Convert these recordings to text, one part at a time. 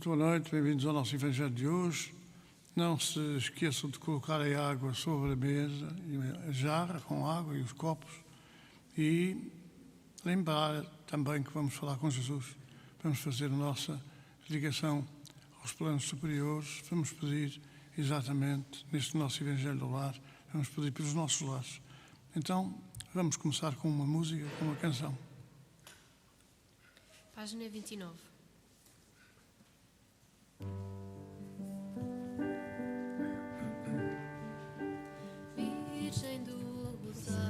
Muito boa noite, bem-vindos ao nosso Evangelho de hoje. Não se esqueçam de colocar a água sobre a mesa, a jarra com água e os copos, e lembrar também que vamos falar com Jesus, vamos fazer a nossa ligação aos planos superiores, vamos pedir exatamente neste nosso Evangelho do Lar, vamos pedir pelos nossos lares. Então, vamos começar com uma música, com uma canção. Página 29. Virgem do Rosário,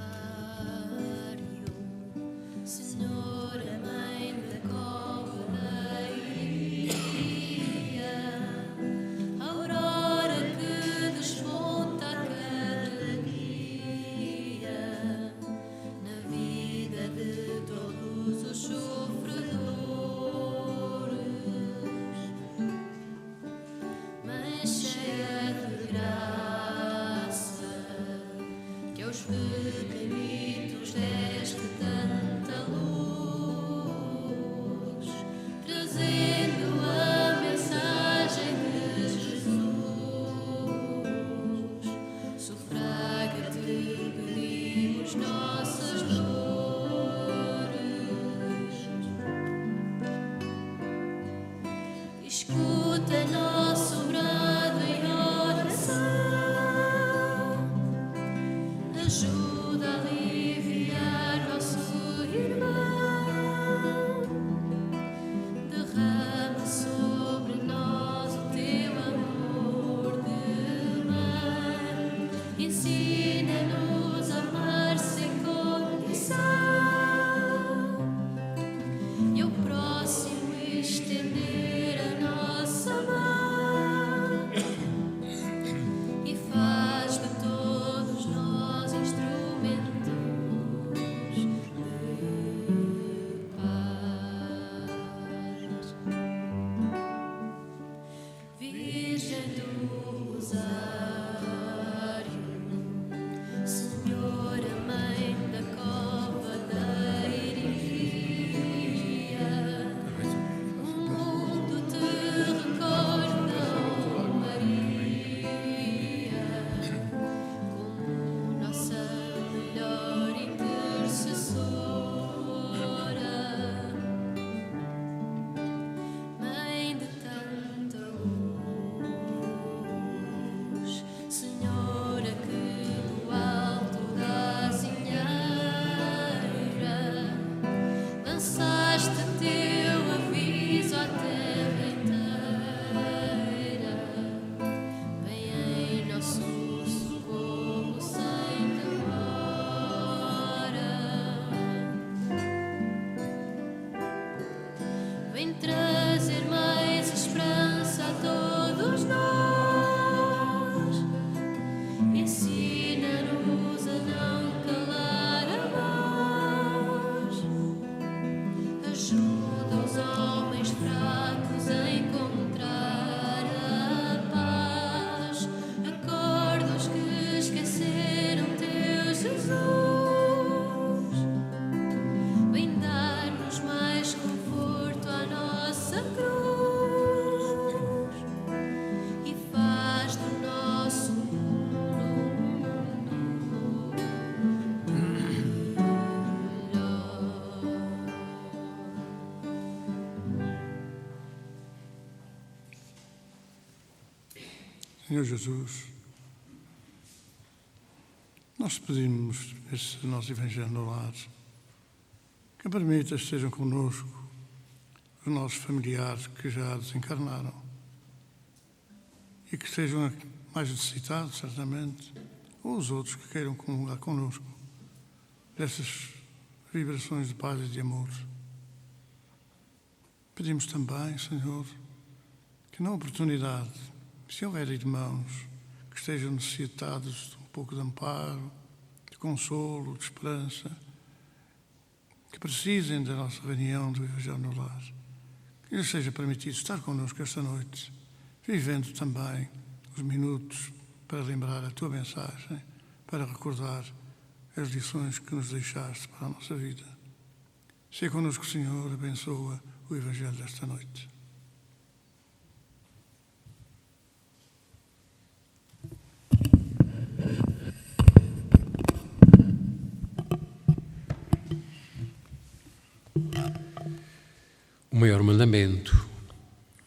Senhora Mãe da Cova da Iria, aurora que desponta a cada dia na vida de todos os sofredores. Mãe cheia de graça, que aos pequenitos deste tanta luz, trazendo a mensagem de Jesus. Sufraga-te, pedimos nossas dores. Escuta nosso brado em oração, ajuda a aliviar nosso irmão. Derrama sobre nós o teu amor de mãe, ensina-nos a amar sem condição e ao próximo estender a nossa mão, e faz de todos nós instrumentos de paz. Virgem do Rosário, Senhora Mãe da Cova da Iria, o mundo te recorda, ó Maria, como nossa melhor intercessora, Mãe de tanta luz, Senhora que do alto da azinheira lançaste teu aviso à terra inteira. Vem em nosso socorro sem demora. Vem trazer mais esperança a todos nós. Ensina-nos a não calar a voz. Ajuda os homens fracos a encontrar a paz. Acorda os que esqueceram teu Jesus. Vem dar-nos mais conforto à nossa cruz e faz do nosso mundo melhor. Senhor Jesus, nós pedimos neste nosso Evangelho no Lar que permita que estejam connosco os nossos familiares que já desencarnaram e que estejam mais necessitados, certamente, ou os outros que queiram comungar connosco dessas vibrações de paz e de amor. Pedimos também, Senhor, que na oportunidade, se houver irmãos que estejam necessitados de um pouco de amparo, de consolo, de esperança, que precisem da nossa reunião do Evangelho no Lar, que lhes seja permitido estar connosco esta noite, vivendo também os minutos para lembrar a Tua mensagem, para recordar as lições que nos deixaste para a nossa vida. Seja connosco, Senhor, abençoa o Evangelho desta noite. maior mandamento.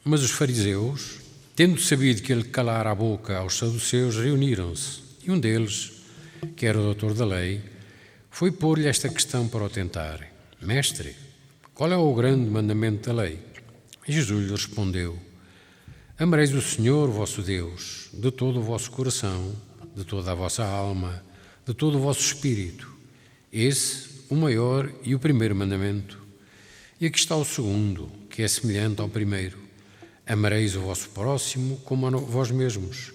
Mas os fariseus, tendo sabido que ele calara a boca aos saduceus, reuniram-se, e um deles, que era o doutor da lei, foi pôr-lhe esta questão para o tentar: Mestre, qual é o grande mandamento da lei? E Jesus lhe respondeu: Amareis o Senhor, vosso Deus, de todo o vosso coração, de toda a vossa alma, de todo o vosso espírito. Esse, o maior e o primeiro mandamento. E aqui está o segundo, que é semelhante ao primeiro: amareis o vosso próximo como a vós mesmos.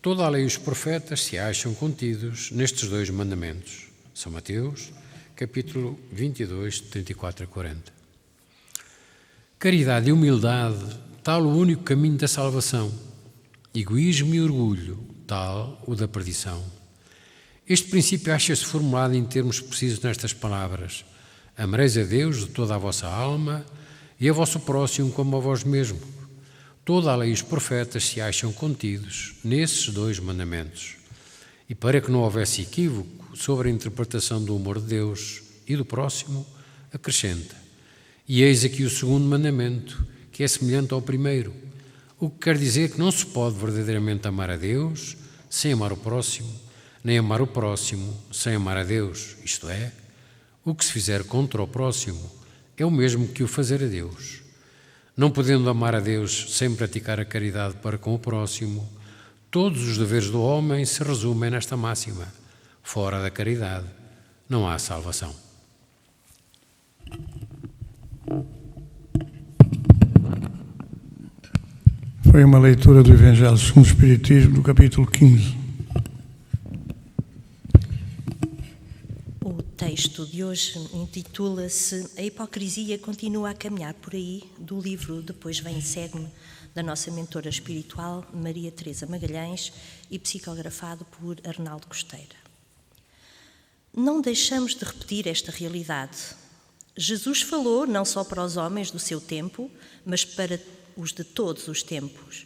Toda a lei e os profetas se acham contidos nestes dois mandamentos. São Mateus, capítulo 22, 34 a 40. Caridade e humildade, tal o único caminho da salvação. Egoísmo e orgulho, tal o da perdição. Este princípio acha-se formulado em termos precisos nestas palavras: amareis a Deus de toda a vossa alma e a vosso próximo como a vós mesmo. Toda a lei e os profetas se acham contidos nesses dois mandamentos. E para que não houvesse equívoco sobre a interpretação do amor de Deus e do próximo, acrescenta: e eis aqui o segundo mandamento, que é semelhante ao primeiro, o que quer dizer que não se pode verdadeiramente amar a Deus sem amar o próximo, nem amar o próximo sem amar a Deus, isto é, o que se fizer contra o próximo é o mesmo que o fazer a Deus. Não podendo amar a Deus sem praticar a caridade para com o próximo, todos os deveres do homem se resumem nesta máxima: fora da caridade não há salvação. Foi uma leitura do Evangelho segundo o Espiritismo, do capítulo 15. O texto de hoje intitula-se A Hipocrisia Continua a Caminhar por Aí, do livro Depois Vem e Segue-me, da nossa mentora espiritual Maria Teresa Magalhães e psicografado por Arnaldo Costeira. Não deixamos de repetir esta realidade. Jesus falou não só para os homens do seu tempo, mas para os de todos os tempos.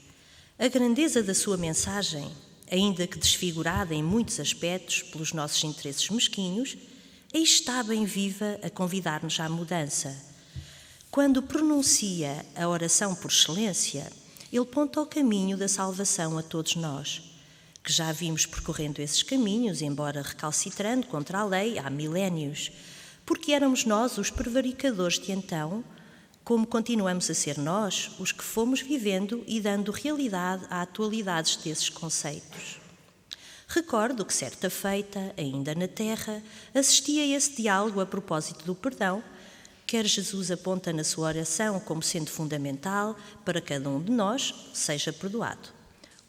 A grandeza da sua mensagem, ainda que desfigurada em muitos aspectos pelos nossos interesses mesquinhos, aí está bem viva a convidar-nos à mudança. Quando pronuncia a oração por excelência, ele ponta o caminho da salvação a todos nós, que já vimos percorrendo esses caminhos, embora recalcitrando contra a lei há milénios, porque éramos nós os prevaricadores de então, como continuamos a ser nós os que fomos vivendo e dando realidade a atualidades desses conceitos. Recordo que, certa feita, ainda na Terra, assisti a esse diálogo a propósito do perdão, quer Jesus aponta na sua oração como sendo fundamental para cada um de nós seja perdoado.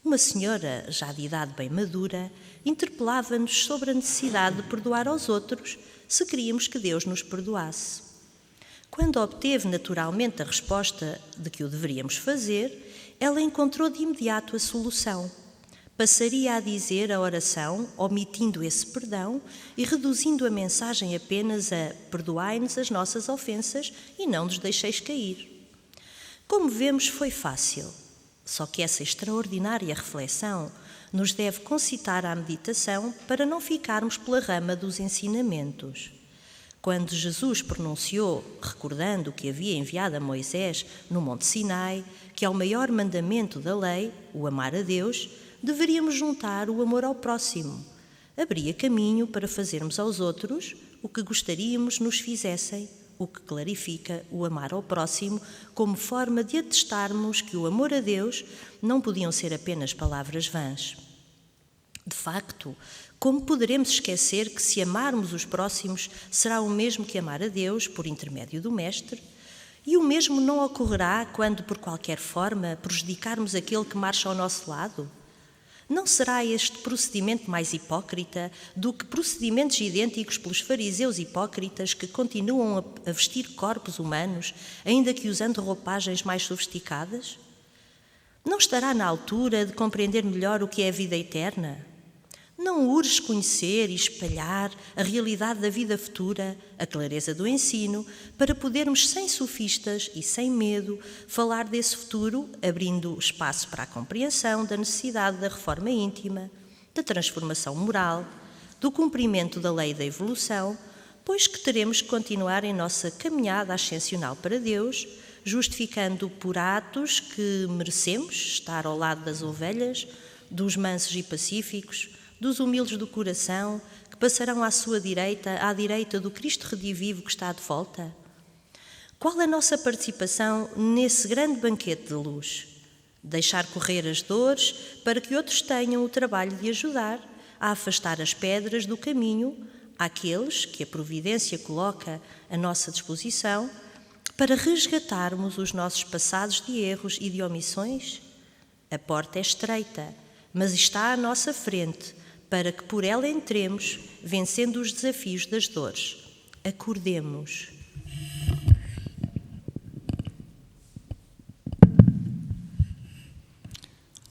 Uma senhora, já de idade bem madura, interpelava-nos sobre a necessidade de perdoar aos outros se queríamos que Deus nos perdoasse. Quando obteve naturalmente a resposta de que o deveríamos fazer, ela encontrou de imediato a solução. Passaria a dizer a oração, omitindo esse perdão e reduzindo a mensagem apenas a perdoai-nos as nossas ofensas e não nos deixeis cair. Como vemos, foi fácil, só que essa extraordinária reflexão nos deve concitar à meditação para não ficarmos pela rama dos ensinamentos. Quando Jesus pronunciou, recordando o que havia enviado a Moisés no Monte Sinai, que é o maior mandamento da lei, o amar a Deus, deveríamos juntar o amor ao próximo. Abria caminho para fazermos aos outros o que gostaríamos nos fizessem, o que clarifica o amar ao próximo como forma de atestarmos que o amor a Deus não podiam ser apenas palavras vãs. De facto, como poderemos esquecer que se amarmos os próximos será o mesmo que amar a Deus por intermédio do Mestre? E o mesmo não ocorrerá quando, por qualquer forma, prejudicarmos aquele que marcha ao nosso lado? Não será este procedimento mais hipócrita do que procedimentos idênticos pelos fariseus hipócritas que continuam a vestir corpos humanos, ainda que usando roupagens mais sofisticadas? Não estará na altura de compreender melhor o que é a vida eterna? Não urges conhecer e espalhar a realidade da vida futura, a clareza do ensino, para podermos, sem sofistas e sem medo, falar desse futuro, abrindo espaço para a compreensão da necessidade da reforma íntima, da transformação moral, do cumprimento da lei da evolução, pois que teremos que continuar em nossa caminhada ascensional para Deus, justificando por atos que merecemos estar ao lado das ovelhas, dos mansos e pacíficos, dos humildes do coração, que passarão à sua direita, à direita do Cristo redivivo que está de volta? Qual a nossa participação nesse grande banquete de luz? Deixar correr as dores para que outros tenham o trabalho de ajudar a afastar as pedras do caminho àqueles que a providência coloca à nossa disposição para resgatarmos os nossos passados de erros e de omissões? A porta é estreita, mas está à nossa frente para que por ela entremos, vencendo os desafios das dores. Acordemos.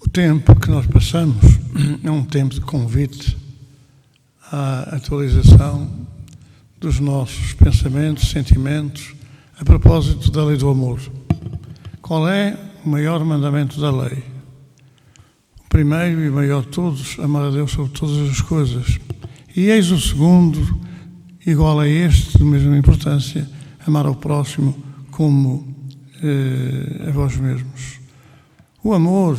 O tempo que nós passamos é um tempo de convite à atualização dos nossos pensamentos, sentimentos, a propósito da lei do amor. Qual é o maior mandamento da lei? O primeiro e maior de todos, amar a Deus sobre todas as coisas. E eis o segundo, igual a este, de mesma importância, amar ao próximo como a vós mesmos. O amor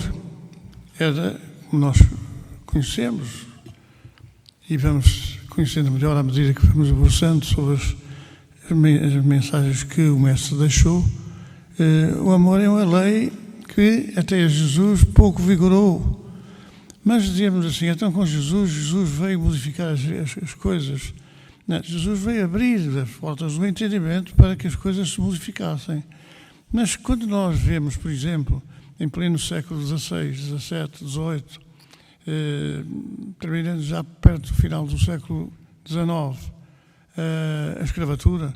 como nós conhecemos, e vamos conhecendo melhor à medida que vamos debruçando sobre as mensagens que o Mestre deixou. O amor é uma lei que até Jesus pouco vigorou. Mas dizíamos assim, então com Jesus veio modificar as coisas. Não, Jesus veio abrir as portas do entendimento para que as coisas se modificassem. Mas quando nós vemos, por exemplo, em pleno século XVI, XVII, XVIII, terminando já perto do final do século XIX, a escravatura,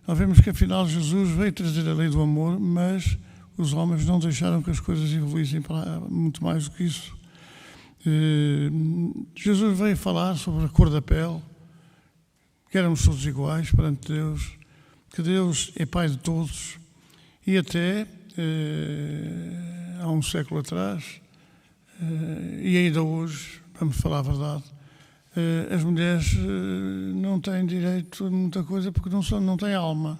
nós vemos que afinal Jesus veio trazer a lei do amor, mas os homens não deixaram que as coisas evoluíssem para muito mais do que isso. Jesus veio falar sobre a cor da pele, que éramos todos iguais perante Deus, que Deus é Pai de todos, e até há um século atrás, e ainda hoje, vamos falar a verdade, as mulheres não têm direito a muita coisa porque não têm alma.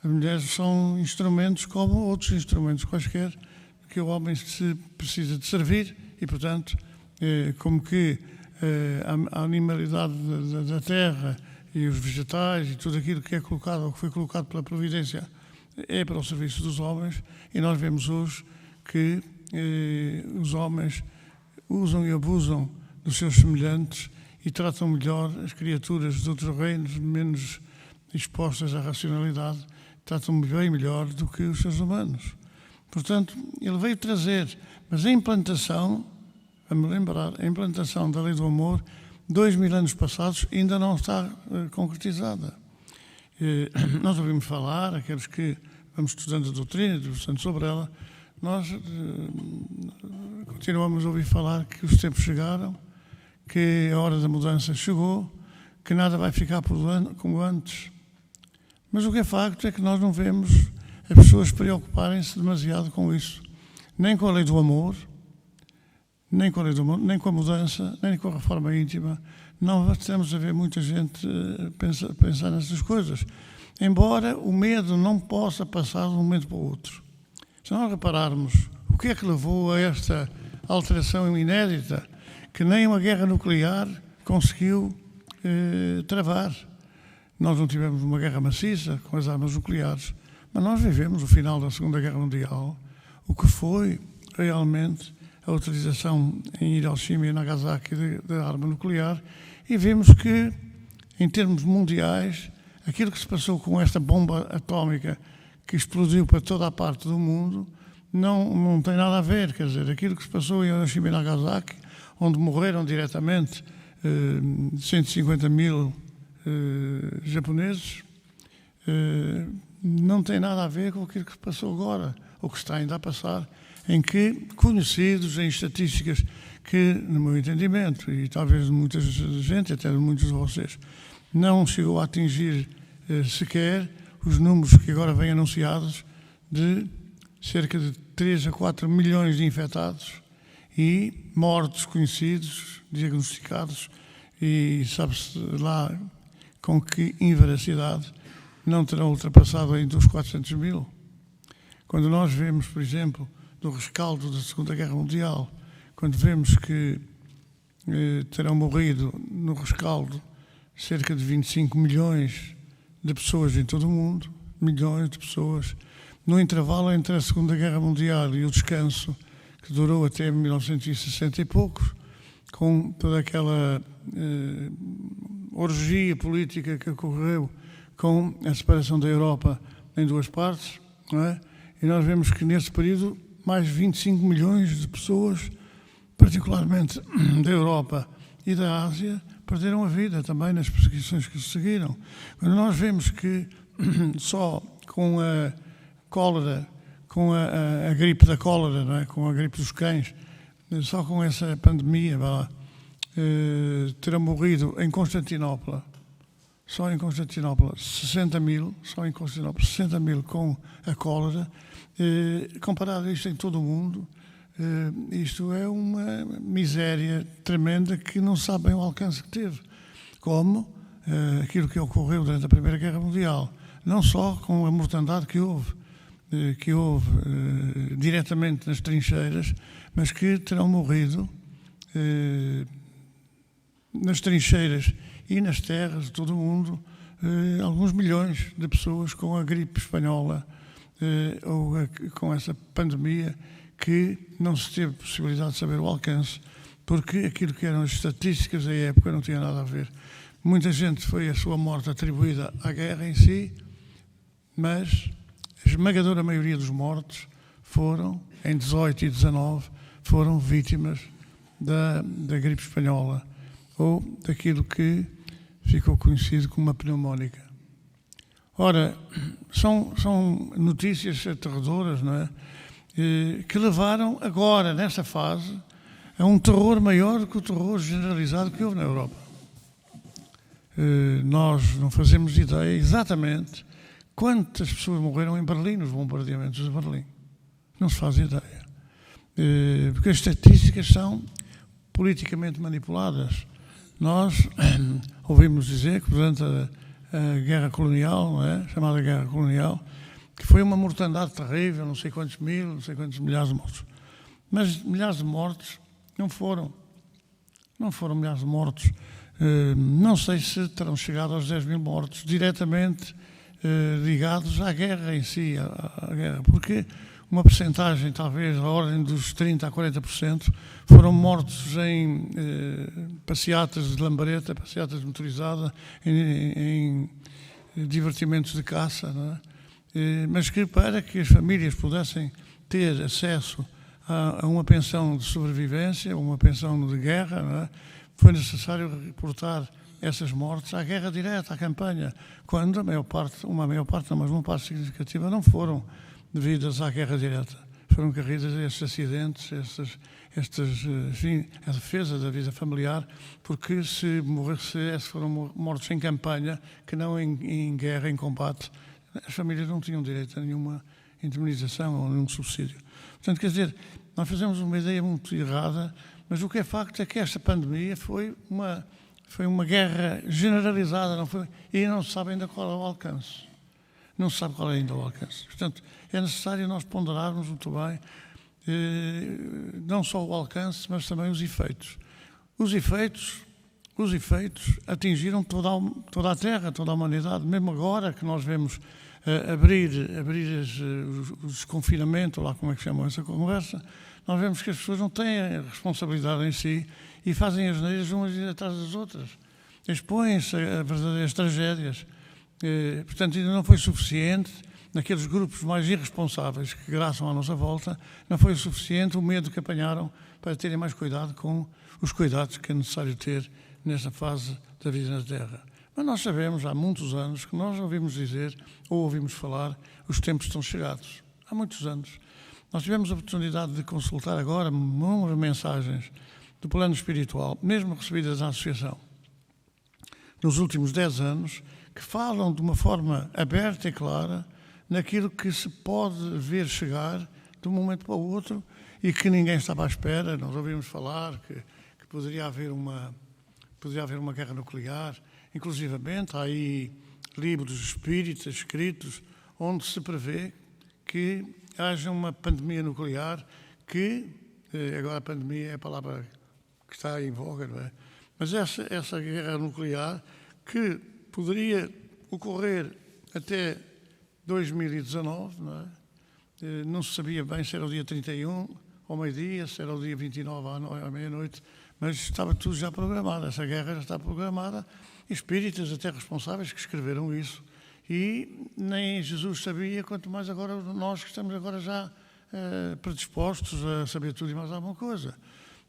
As mulheres são instrumentos como outros instrumentos quaisquer que o homem se precisa de servir e, portanto, como que a animalidade da terra e os vegetais e tudo aquilo que é colocado ou que foi colocado pela providência é para o serviço dos homens, e nós vemos hoje que os homens usam e abusam dos seus semelhantes e tratam melhor as criaturas de outros reinos menos expostas à racionalidade, tratam bem melhor do que os seres humanos. Portanto, ele veio trazer, mas a implantação, vamos lembrar, a implantação da lei do amor, 2000 anos passados, ainda não está concretizada. Nós ouvimos falar, aqueles que vamos estudando a doutrina, debruçando sobre ela, nós continuamos a ouvir falar que os tempos chegaram, que a hora da mudança chegou, que nada vai ficar como antes. Mas o que é facto é que nós não vemos as pessoas preocuparem-se demasiado com isso. Nem com a lei do amor, nem com a mudança, nem com a reforma íntima. Não estamos a ver muita gente pensar nessas coisas. Embora o medo não possa passar de um momento para o outro. Se nós repararmos o que é que levou a esta alteração inédita, que nem uma guerra nuclear conseguiu travar. Nós não tivemos uma guerra maciça com as armas nucleares, mas nós vivemos o final da Segunda Guerra Mundial, o que foi realmente a utilização em Hiroshima e Nagasaki da arma nuclear, e vimos que, em termos mundiais, aquilo que se passou com esta bomba atómica que explodiu para toda a parte do mundo não tem nada a ver. Quer dizer, aquilo que se passou em Hiroshima e Nagasaki, onde morreram diretamente 150 mil japoneses, não tem nada a ver com aquilo que se passou agora, ou que está ainda a passar, em que conhecidos em estatísticas que, no meu entendimento, e talvez de muita gente, até de muitos de vocês, não chegou a atingir sequer os números que agora vêm anunciados de cerca de 3 a 4 milhões de infectados e mortos conhecidos, diagnosticados, e sabe-se lá com que inveracidade não terão ultrapassado ainda os 400 mil. Quando nós vemos, por exemplo, do rescaldo da Segunda Guerra Mundial, quando vemos que terão morrido no rescaldo cerca de 25 milhões de pessoas em todo o mundo, milhões de pessoas, no intervalo entre a Segunda Guerra Mundial e o descanso, que durou até 1960 e poucos, com toda aquela orgia política que ocorreu com a separação da Europa em duas partes, não é? E nós vemos que nesse período mais 25 milhões de pessoas, particularmente da Europa e da Ásia, perderam a vida também nas perseguições que se seguiram. Quando nós vemos que só com a cólera, com a gripe da cólera, não é? Com a gripe dos cães, só com essa pandemia, terão morrido em Constantinopla, só em Constantinopla, 60 mil, só em Constantinopla, 60 mil com a cólera. Comparado a isto em todo o mundo, isto é uma miséria tremenda que não sabe bem o alcance que teve, como aquilo que ocorreu durante a Primeira Guerra Mundial, não só com a mortandade que houve diretamente nas trincheiras, mas que terão morrido nas trincheiras e nas terras de todo o mundo alguns milhões de pessoas com a gripe espanhola ou com essa pandemia que não se teve possibilidade de saber o alcance, porque aquilo que eram as estatísticas da época não tinha nada a ver. Muita gente foi a sua morte atribuída à guerra em si, mas a esmagadora maioria dos mortos foram, em 18 e 19, foram vítimas da gripe espanhola ou daquilo que ficou conhecido como uma pneumónica. Ora, são notícias aterradoras, não é? Que levaram agora, nessa fase, a um terror maior do que o terror generalizado que houve na Europa. Nós não fazemos ideia exatamente quantas pessoas morreram em Berlim, nos bombardeamentos de Berlim. Não se faz ideia. Porque as estatísticas são politicamente manipuladas. Nós ouvimos dizer que durante a guerra colonial, não é? Chamada guerra colonial, que foi uma mortandade terrível, não sei quantos mil, não sei quantos milhares de mortos. Mas milhares de mortos não foram milhares de mortos. Não sei se terão chegado aos 10 mil mortos diretamente ligados à guerra em si, à guerra, porque uma percentagem, talvez, da ordem dos 30% a 40%, foram mortos em passeatas de lambreta, passeatas motorizadas, em divertimentos de caça, não é? Mas que para que as famílias pudessem ter acesso a uma pensão de sobrevivência, uma pensão de guerra, não é? Foi necessário reportar essas mortes à guerra direta, à campanha, quando uma maior parte, mas uma parte significativa, não foram devidas à guerra direta. Foram carregadas a estes acidentes, enfim, a defesa da vida familiar, porque se foram mortos em campanha, que não em guerra, em combate, as famílias não tinham direito a nenhuma indemnização ou nenhum subsídio. Portanto, quer dizer, nós fazemos uma ideia muito errada, mas o que é facto é que esta pandemia foi uma guerra generalizada, e não se sabe ainda qual é o alcance. Não se sabe qual é ainda o alcance. Portanto, é necessário nós ponderarmos muito bem não só o alcance, mas também os efeitos. Os efeitos atingiram toda a Terra, toda a humanidade. Mesmo agora que nós vemos abrir o desconfinamento, lá como é que chamam essa conversa, nós vemos que as pessoas não têm a responsabilidade em si e fazem as neiras umas atrás das outras. Expõem-se a verdadeiras tragédias. Portanto, ainda não foi suficiente, naqueles grupos mais irresponsáveis que graçam à nossa volta, não foi o suficiente o medo que apanharam para terem mais cuidado com os cuidados que é necessário ter nesta fase da vida na Terra. Mas nós sabemos, há muitos anos, que nós ouvimos dizer, ou ouvimos falar, os tempos estão chegados. Há muitos anos. Nós tivemos a oportunidade de consultar agora inúmeras mensagens do plano espiritual, mesmo recebidas da Associação, nos últimos 10 anos, que falam de uma forma aberta e clara naquilo que se pode ver chegar de um momento para o outro e que ninguém estava à espera. Nós ouvimos falar que poderia haver uma guerra nuclear. Inclusivamente, há aí livros espíritas escritos onde se prevê que haja uma pandemia nuclear que, agora a pandemia é a palavra que está em voga, não é? Mas essa guerra nuclear que poderia ocorrer até 2019, não é? Não se sabia bem se era o dia 31 ao meio-dia, se era o dia 29 à meia-noite, mas estava tudo já programado, essa guerra já está programada, espíritas até responsáveis que escreveram isso, e nem Jesus sabia, quanto mais agora nós que estamos agora já predispostos a saber tudo e mais alguma coisa.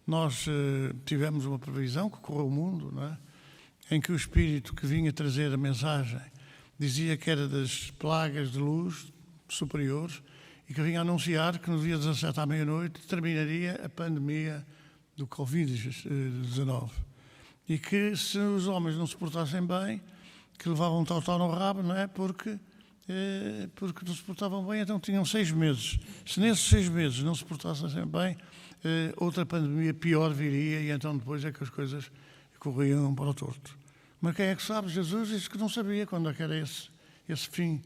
Nós tivemos uma previsão que correu o mundo, não é? Em que o Espírito que vinha trazer a mensagem dizia que era das plagas de luz superiores e que vinha anunciar que no dia 17 à meia-noite terminaria a pandemia do Covid-19 e que se os homens não se portassem bem, que levavam um tal no rabo, não é? Porque não se portavam bem, então tinham 6 meses. Se nesses 6 meses não se portassem bem, outra pandemia pior viria e então depois é que as coisas corriam para o torto. Mas quem é que sabe? Jesus disse que não sabia quando é que era esse fim.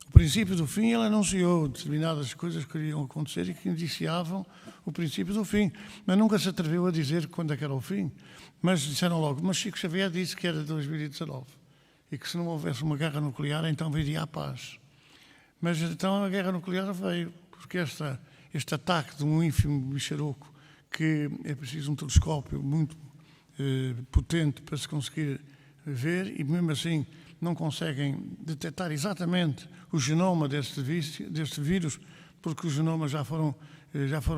O princípio do fim, ele anunciou determinadas coisas que iriam acontecer e que indiciavam o princípio do fim. Mas nunca se atreveu a dizer quando é que era o fim. Mas disseram logo, mas Chico Xavier disse que era 2019 e que se não houvesse uma guerra nuclear, então viria a paz. Mas então a guerra nuclear veio, porque este ataque de um ínfimo bicharoco, que é preciso um telescópio muito potente para se conseguir ver, e mesmo assim não conseguem detectar exatamente o genoma deste vírus, porque os genomas já foram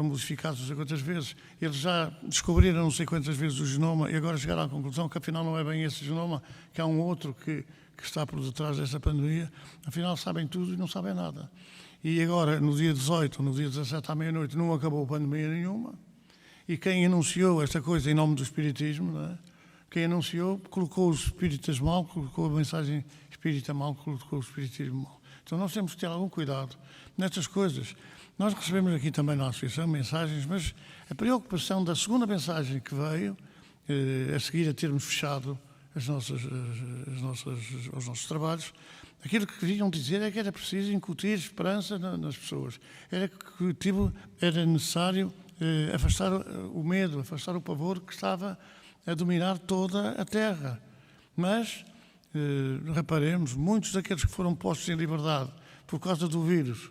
modificados não sei quantas vezes. Eles já descobriram não sei quantas vezes o genoma e agora chegaram à conclusão que afinal não é bem esse genoma, que há um outro que está por detrás dessa pandemia. Afinal sabem tudo e não sabem nada. E agora, no dia 18, no dia 17 à meia-noite, não acabou pandemia nenhuma. E quem anunciou esta coisa em nome do Espiritismo, não é? Quem anunciou colocou os espíritas mal, colocou a mensagem espírita mal, colocou o Espiritismo mal. Então nós temos que ter algum cuidado nestas coisas. Nós recebemos aqui também na Associação mensagens, mas a preocupação da segunda mensagem que veio, a seguir a termos fechado os nossos trabalhos, aquilo que queriam dizer é que era preciso incutir esperança nas pessoas. Era necessário afastar o medo, afastar o pavor que estava a dominar toda a Terra. Mas, reparemos, muitos daqueles que foram postos em liberdade por causa do vírus,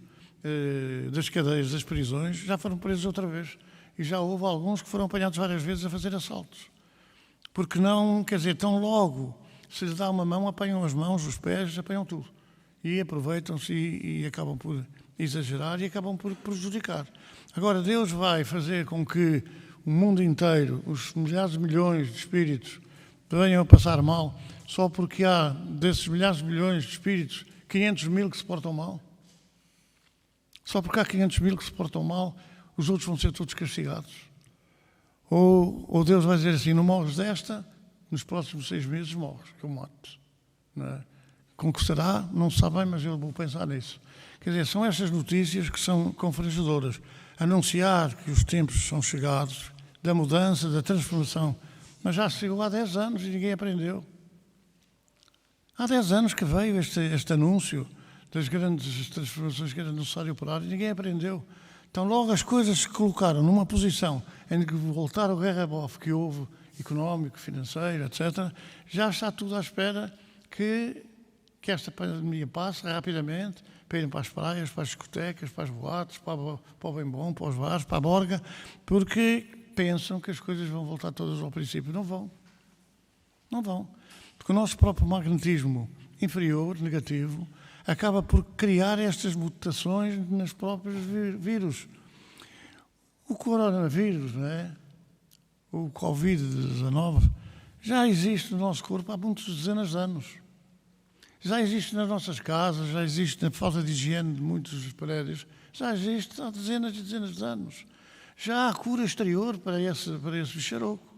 das cadeias, das prisões, já foram presos outra vez. E já houve alguns que foram apanhados várias vezes a fazer assaltos. Porque não, quer dizer, tão logo se lhes dá uma mão, apanham as mãos, os pés, apanham tudo. E aproveitam-se e acabam por exagerar e acabam por prejudicar. Agora, Deus vai fazer com que o mundo inteiro, os milhares de milhões de espíritos, venham a passar mal, só porque há desses milhares de milhões de espíritos 500 mil que se portam mal? Só porque há 500 mil que se portam mal, os outros vão ser todos castigados? Ou Deus vai dizer assim, não morres desta, nos próximos 6 meses morres, que eu mato. Não é? Com que será, não se sabe bem, mas eu vou pensar nisso. Quer dizer, são estas notícias que são confrangedoras. Anunciar que os tempos são chegados, da mudança, da transformação. Mas já se chegou há 10 anos e ninguém aprendeu. Há 10 anos que veio este anúncio das grandes transformações que era necessário operar e ninguém aprendeu. Então logo as coisas se colocaram numa posição em que voltar ao guerra-bof que houve, económico, financeiro, etc., já está tudo à espera que esta pandemia passe rapidamente, para irem para as praias, para as discotecas, para as boates, para o bem bom, para os bares, para a borga, porque pensam que as coisas vão voltar todas ao princípio. Não vão. Não vão. Porque o nosso próprio magnetismo inferior, negativo, acaba por criar estas mutações nos próprios vírus. O coronavírus, não é? O Covid-19, já existe no nosso corpo há muitas dezenas de anos. Já existe nas nossas casas, já existe na falta de higiene de muitos prédios, já existe há dezenas e dezenas de anos. Já há cura exterior para esse bicharoco.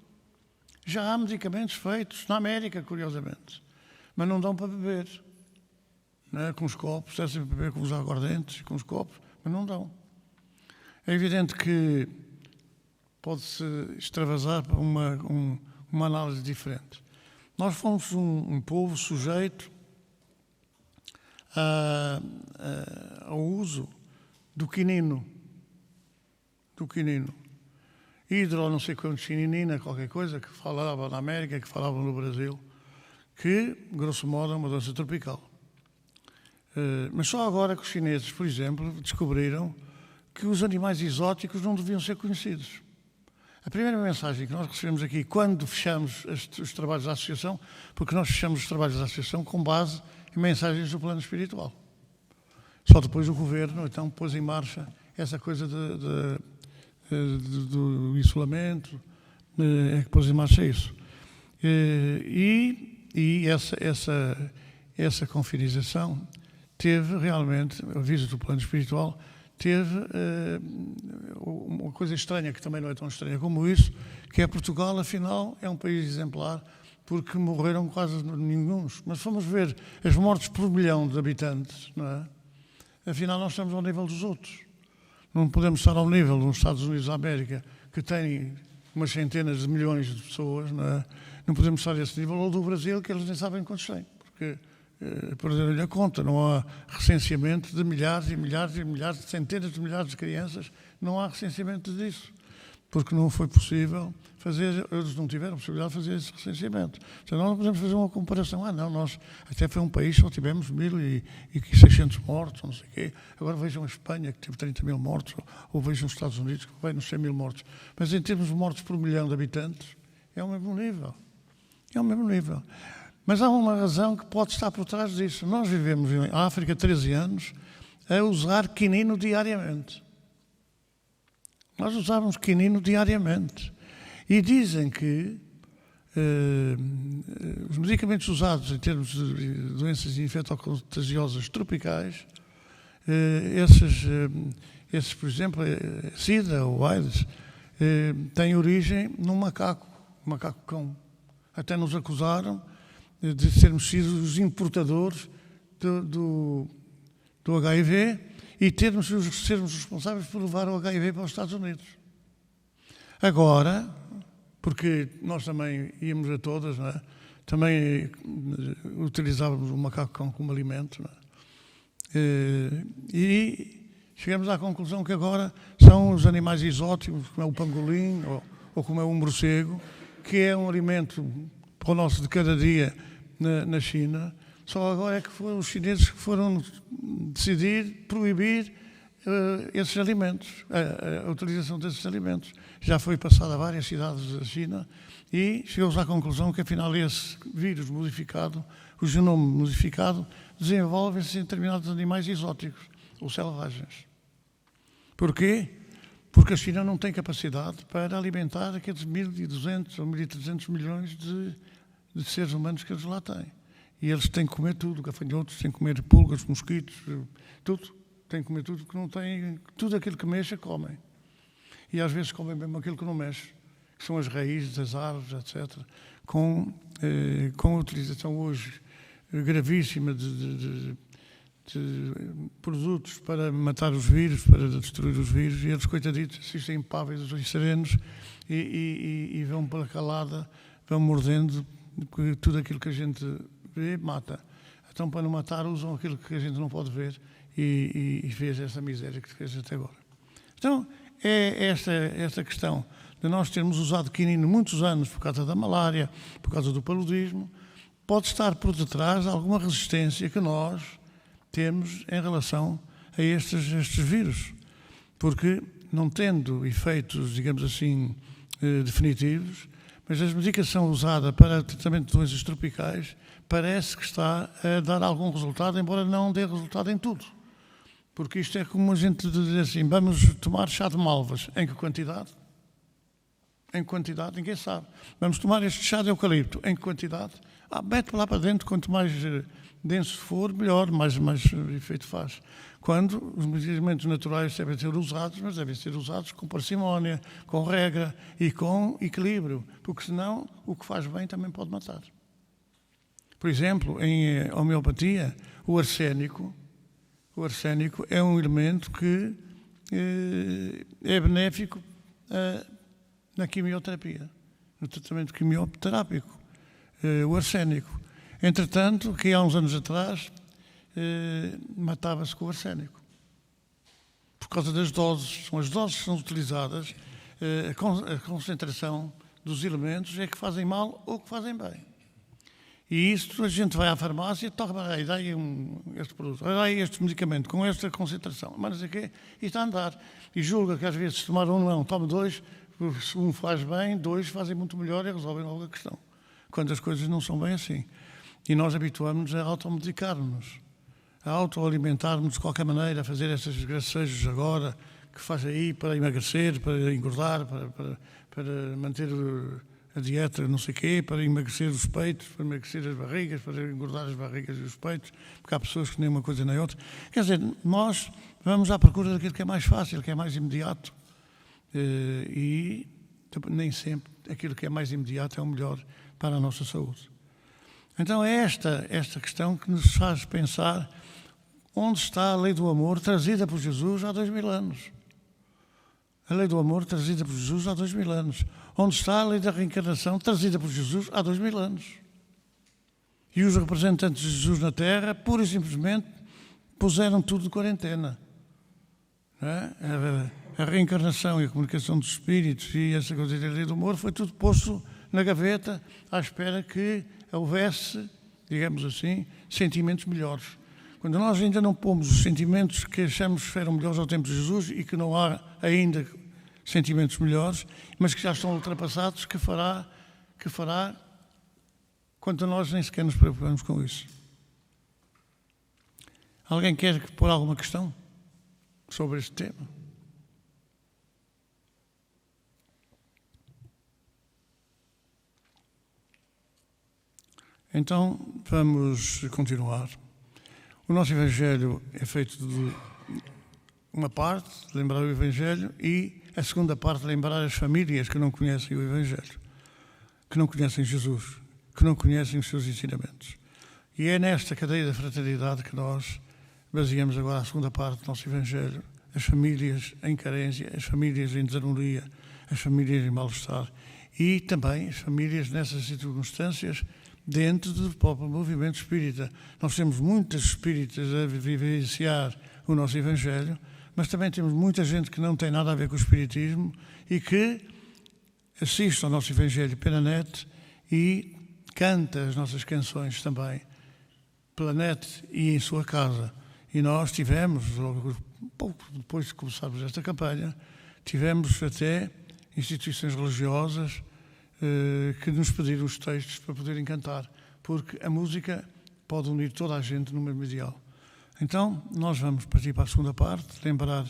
Já há medicamentos feitos, na América, curiosamente, mas não dão para beber. Não é? Com os copos, devem beber com os aguardentes, com os copos, mas não dão. É evidente que pode-se extravasar para uma análise diferente. Nós fomos um povo sujeito ao uso do quinino. Hidro, não sei quantos, quininina, qualquer coisa, que falava na América, que falava no Brasil, que, grosso modo, é uma doença tropical. Mas só agora que os chineses, por exemplo, descobriram que os animais exóticos não deviam ser conhecidos. A primeira mensagem que nós recebemos aqui, quando fechamos os trabalhos da Associação, porque nós fechamos os trabalhos da Associação com base em mensagens do plano espiritual. Só depois o Governo, então, pôs em marcha essa coisa do isolamento, é que pôs em marcha isso. E essa confinização teve realmente, a vista do plano espiritual, teve uma coisa estranha, que também não é tão estranha como isso, que é Portugal, afinal, é um país exemplar, porque morreram quase nenhuns. Mas fomos ver as mortes por milhão de habitantes, não é? Afinal, nós estamos ao nível dos outros. Não podemos estar ao nível dos Estados Unidos da América, que tem umas centenas de milhões de pessoas, não é? Não podemos estar a esse nível, ou do Brasil, que eles nem sabem quantos têm, porque perderam-lhe a conta. Não há recenseamento de milhares e milhares e milhares, de centenas de milhares de crianças, não há recenseamento disso, porque não foi possível fazer, eles não tiveram possibilidade de fazer esse recenseamento. Então, nós não podemos fazer uma comparação. Não, nós até foi um país, só tivemos 1.600 mortos, não sei o quê. Agora vejam a Espanha, que teve 30 mil mortos, ou vejam os Estados Unidos, que vai nos 100 mil mortos. Mas em termos de mortos por milhão de habitantes, é o mesmo nível. É o mesmo nível. Mas há uma razão que pode estar por trás disso. Nós vivemos em África 13 anos a usar quinino diariamente. Nós usávamos quinino diariamente. E dizem que os medicamentos usados em termos de doenças infectocontagiosas tropicais, esses, por exemplo, SIDA ou AIDS, têm origem num macaco-cão. Até nos acusaram de sermos sido os importadores do HIV e sermos responsáveis por levar o HIV para os Estados Unidos. Agora, porque nós também íamos a todas, não é? Também utilizávamos o macaco-cão como alimento, não é? E chegamos à conclusão que agora são os animais exóticos, como é o pangolim ou como é o morcego, que é um alimento para o nosso de cada dia na China. Só agora é que foram os chineses que foram decidir proibir esses alimentos, a utilização desses alimentos. Já foi passado a várias cidades da China e chegou-se à conclusão que, afinal, esse vírus modificado, o genoma modificado, desenvolve-se em determinados animais exóticos ou selvagens. Porquê? Porque a China não tem capacidade para alimentar aqueles 1.200 ou 1.300 milhões de seres humanos que eles lá têm. E eles têm que comer tudo, gafanhotos, têm que comer pulgas, mosquitos, tudo. Têm que comer tudo, porque não têm, tudo aquilo que mexe, comem. E às vezes comem mesmo aquilo que não mexe, que são as raízes das árvores, etc., com a utilização hoje gravíssima de produtos para matar os vírus, para destruir os vírus, e eles, coitaditos, assistem impávidos e serenos e vão pela calada, vão mordendo, porque tudo aquilo que a gente vê, mata. Então, para não matar, usam aquilo que a gente não pode ver e fez essa miséria que fez até agora. Então, é esta questão de nós termos usado quinino muitos anos por causa da malária, por causa do paludismo, pode estar por detrás alguma resistência que nós temos em relação a estes vírus. Porque, não tendo efeitos, digamos assim, definitivos, mas a medicação usada para tratamento de doenças tropicais parece que está a dar algum resultado, embora não dê resultado em tudo. Porque isto é como a gente dizer assim, vamos tomar chá de malvas. Em que quantidade? Em quantidade, ninguém sabe. Vamos tomar este chá de eucalipto. Em que quantidade? Mete lá para dentro, quanto mais denso for, melhor, mais efeito faz. Quando os medicamentos naturais devem ser usados, mas devem ser usados com parcimónia, com regra e com equilíbrio, porque senão o que faz bem também pode matar. Por exemplo, em homeopatia, o arsénico é um elemento que é benéfico na quimioterapia, no tratamento quimioterápico, o arsénico. Entretanto, que há uns anos atrás, matava-se com o arsénico. por causa das doses. São as doses que são utilizadas, a concentração dos elementos é que fazem mal ou que fazem bem. E isso a gente vai à farmácia, toma aí, dá aí este produto, dá aí este medicamento com esta concentração, mas não sei o quê, e está a andar. E julga que às vezes se tomar um não, toma dois, se um faz bem, dois fazem muito melhor e resolvem logo a questão. Quando as coisas não são bem assim. E nós habituamos-nos a automedicar-nos, a autoalimentar-nos de qualquer maneira, a fazer esses gracejos agora, que faz aí para emagrecer, para engordar, para manter a dieta não sei o quê, para emagrecer os peitos, para emagrecer as barrigas, para engordar as barrigas e os peitos, porque há pessoas que nem uma coisa nem outra. Quer dizer, nós vamos à procura daquilo que é mais fácil, que é mais imediato, e nem sempre aquilo que é mais imediato é o melhor para a nossa saúde. Então é esta questão que nos faz pensar onde está a lei do amor trazida por Jesus há 2000 anos. A lei do amor trazida por Jesus há 2000 anos. Onde está a lei da reencarnação trazida por Jesus há 2000 anos. E os representantes de Jesus na Terra, pura e simplesmente, puseram tudo de quarentena. Não é? A reencarnação e a comunicação dos espíritos e essa coisa da lei do amor foi tudo posto na gaveta à espera que houvesse, digamos assim, sentimentos melhores. Quando nós ainda não pomos os sentimentos que achamos que eram melhores ao tempo de Jesus e que não há ainda sentimentos melhores, mas que já estão ultrapassados, que fará quando nós nem sequer nos preocupamos com isso. Alguém quer pôr alguma questão sobre este tema? Então, vamos continuar. O nosso Evangelho é feito de uma parte, lembrar o Evangelho, e a segunda parte, lembrar as famílias que não conhecem o Evangelho, que não conhecem Jesus, que não conhecem os seus ensinamentos. E é nesta cadeia da fraternidade que nós baseamos agora a segunda parte do nosso Evangelho, as famílias em carência, as famílias em desarmonia, as famílias em mal-estar e também as famílias nessas circunstâncias dentro do próprio movimento espírita. Nós temos muitas espíritas a vivenciar o nosso Evangelho, mas também temos muita gente que não tem nada a ver com o espiritismo e que assiste ao nosso Evangelho pela net e canta as nossas canções também pela net e em sua casa. E nós tivemos, logo pouco depois de começarmos esta campanha, tivemos até instituições religiosas que nos pediram os textos para poderem cantar, porque a música pode unir toda a gente no mesmo ideal. Então, nós vamos partir para a segunda parte, lembrar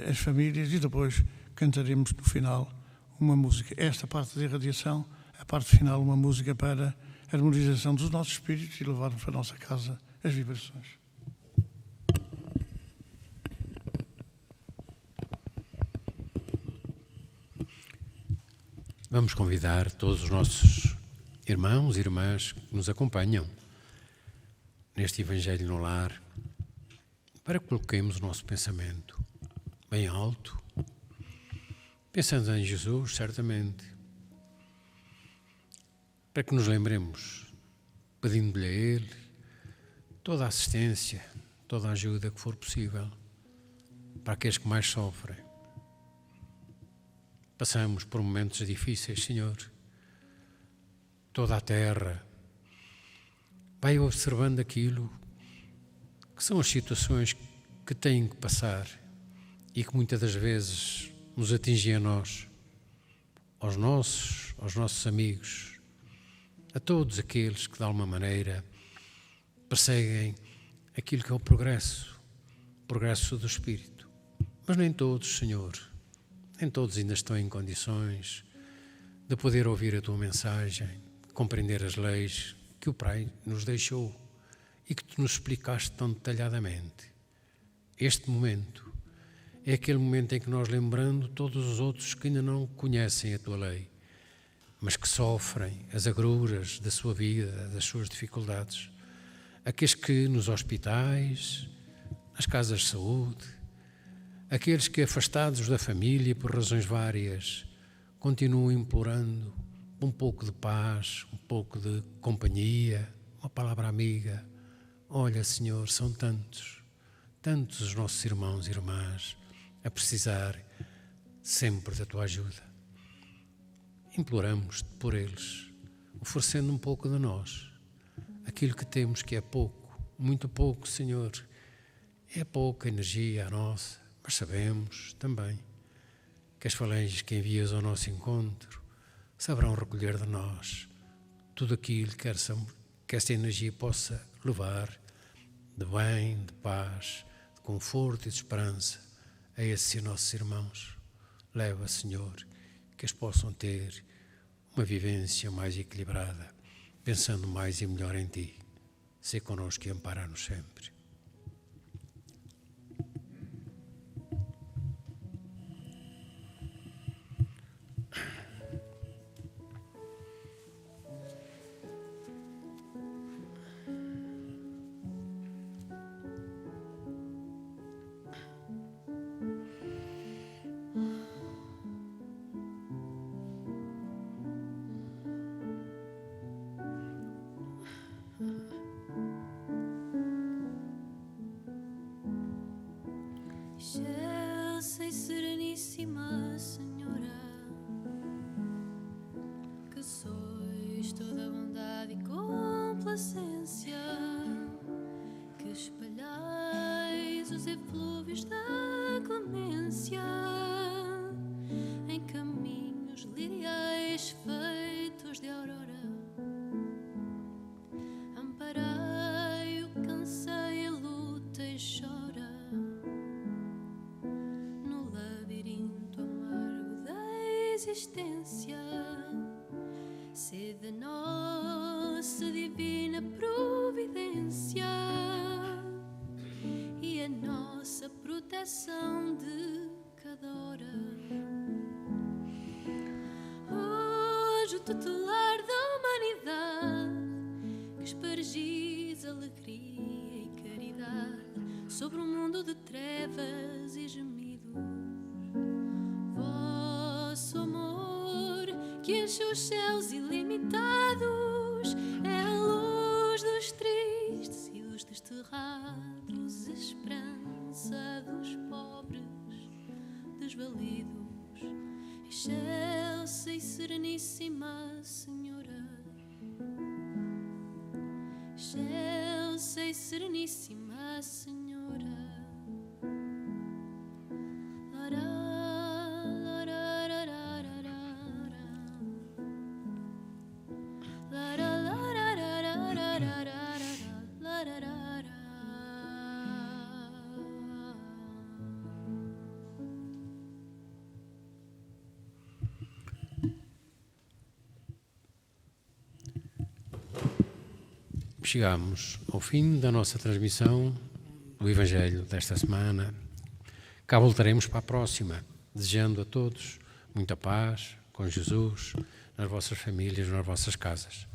as famílias e depois cantaremos no final uma música. Esta parte de irradiação, a parte final, uma música para a harmonização dos nossos espíritos e levarmos para a nossa casa as vibrações. Vamos convidar todos os nossos irmãos e irmãs que nos acompanham neste Evangelho no Lar para que coloquemos o nosso pensamento bem alto, pensando em Jesus, certamente, para que nos lembremos, pedindo-lhe a Ele toda a assistência, toda a ajuda que for possível para aqueles que mais sofrem. Passamos por momentos difíceis, Senhor. Toda a terra vai observando aquilo que são as situações que têm que passar e que muitas das vezes nos atingem a nós, aos nossos amigos, a todos aqueles que de alguma maneira perseguem aquilo que é o progresso do Espírito. Mas nem todos, Senhor, nem todos ainda estão em condições de poder ouvir a Tua mensagem, compreender as leis que o Pai nos deixou e que Tu nos explicaste tão detalhadamente. Este momento é aquele momento em que nós, lembrando todos os outros que ainda não conhecem a Tua lei, mas que sofrem as agruras da sua vida, das suas dificuldades, aqueles que nos hospitais, nas casas de saúde, aqueles que, afastados da família por razões várias, continuam implorando um pouco de paz, um pouco de companhia, uma palavra amiga. Olha, Senhor, são tantos os nossos irmãos e irmãs a precisar sempre da tua ajuda. Imploramos-te por eles, oferecendo um pouco de nós, aquilo que temos que é pouco, muito pouco, Senhor. É pouca energia a nossa, mas sabemos também que as falanges que envias ao nosso encontro saberão recolher de nós tudo aquilo que essa energia possa levar de bem, de paz, de conforto e de esperança a esses nossos irmãos. Leva, Senhor, que eles possam ter uma vivência mais equilibrada, pensando mais e melhor em Ti. Sê connosco e ampara-nos sempre. Excelsa e sereníssima Senhora, que sois toda bondade e complacência, que espalhais os eflúvios da clemência em caminhos liriais feitos de aurora. Amparai o que anseia, luta e chora no labirinto amargo da existência. Sede nossa divina providência e a nossa proteção de cada hora. Anjo tutelar da humanidade, que espargis alegria e caridade sobre um mundo de trevas e gemidos. Vosso amor, que enche os céus ilimitados, é a luz dos tristes e dos desterrados, a esperança dos pobres desvalidos. Excelsa e sereníssima Senhora, excelsa e sereníssima Senhora. Chegamos ao fim da nossa transmissão do Evangelho desta semana. Cá voltaremos para a próxima, desejando a todos muita paz com Jesus, nas vossas famílias, nas vossas casas.